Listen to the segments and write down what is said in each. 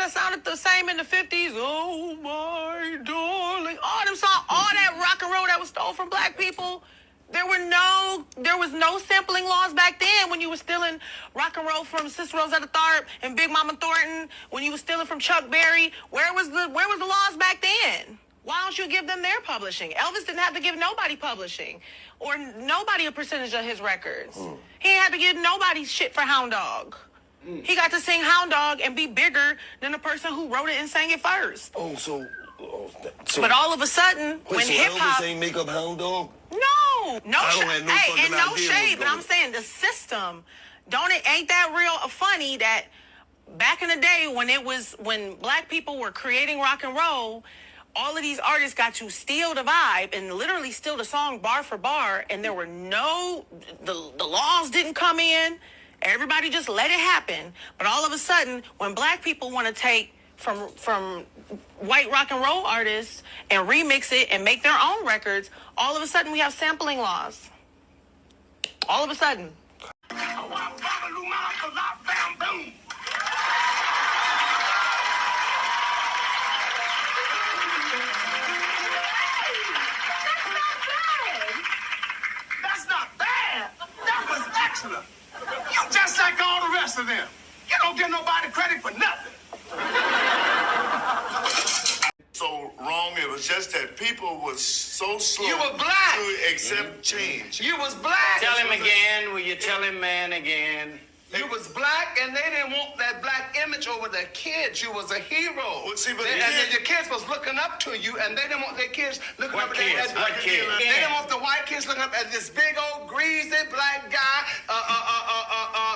that sounded the same in the 50s. Oh my darling. All them songs, all that rock and roll that was stole from black people. There was no sampling laws back then when you were stealing rock and roll from Sister Rosetta Tharpe and Big Mama Thornton, when you were stealing from Chuck Berry. Where was the laws back then? Why don't you give them their publishing? Elvis didn't have to give nobody publishing or nobody a percentage of his records. He didn't have to give nobody shit for Hound Dog. He got to sing Hound Dog and be bigger than the person who wrote it and sang it first. So but all of a sudden, when hip hop ain't make up Hound Dog? No shade. Hey, and no shade, but I'm saying the system, ain't that real funny that back in the day when black people were creating rock and roll, all of these artists got to steal the vibe and literally steal the song bar for bar, and there were the laws didn't come in. Everybody just let it happen. But all of a sudden, when black people want to take from white rock and roll artists and remix it and make their own records, all of a sudden we have sampling laws. All of a sudden. That's not bad. That was excellent. You just like all the rest of them. You don't give nobody credit for nothing. So wrong. It was just that people was so slow You were black. to accept change. You was black. Tell him again. Will you tell him, man, again? You was black, and they didn't want that black image over their kids. You was a hero. Well, see, but your kids was looking up to you, and they didn't want their kids looking What up kids? at What kids? They didn't want the white kids looking up at this big old greasy black guy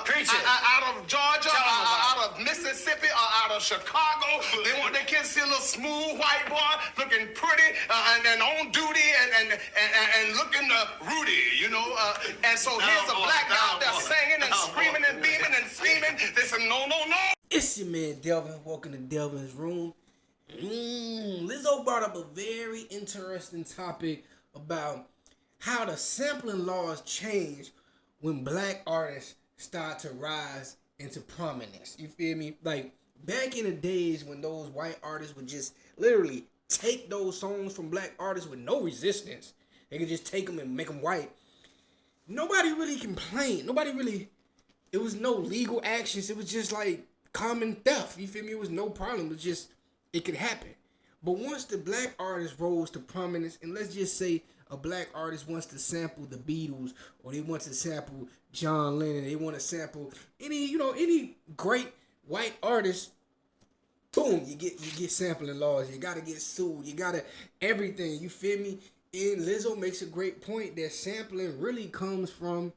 Preacher. out of Georgia, Tell 'em about out of Mississippi, or out of Chicago. They want their kids to see a little smooth white boy looking pretty and on duty and looking Rudy, you know. And so here's a black guy out there singing and screaming and beaming and scheming. They said, no. It's your man Delvin. Welcome to Delvin's Room. Lizzo brought up a very interesting topic about how the sampling laws change when black artists start to rise into prominence. You feel me? Like back in the days when those white artists would just literally take those songs from black artists with no resistance. They could just take them and make them white. Nobody really complained. It was no legal actions. It was just like common theft. You feel me? It was no problem. It could happen. But once the black artist rose to prominence, and let's just say a black artist wants to sample the Beatles, or they want to sample John Lennon, they want to sample any great white artist, boom, you get sampling laws. You gotta get sued. You gotta everything. You feel me? And Lizzo makes a great point that sampling really comes from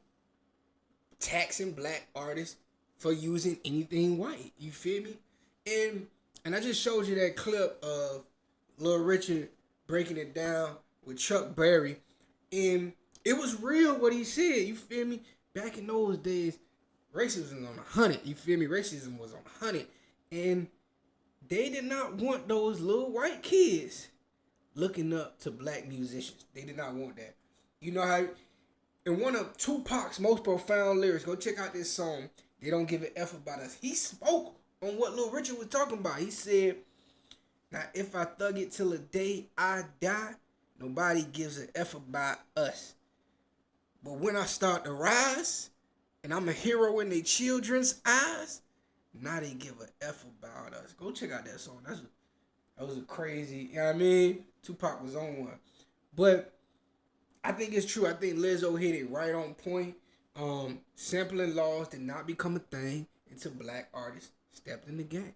taxing black artists for using anything white. You feel me? And I just showed you that clip of Lil Richard breaking it down with Chuck Berry, and it was real what he said. You feel me? Back in those days, racism was on 100. You feel me? Racism was on 100, and they did not want those little white kids looking up to black musicians. They did not want that. You know how? In one of Tupac's most profound lyrics, go check out this song, They Don't Give a F About Us. He spoke on what Lil Richard was talking about. He said, now if I thug it till the day I die, nobody gives a F about us. But when I start to rise, and I'm a hero in their children's eyes, now they give a F about us. Go check out that song. That was a crazy, you know what I mean? Tupac was on one. But I think it's true. I think Lizzo hit it right on point. Sampling laws did not become a thing until black artists stepped in the game.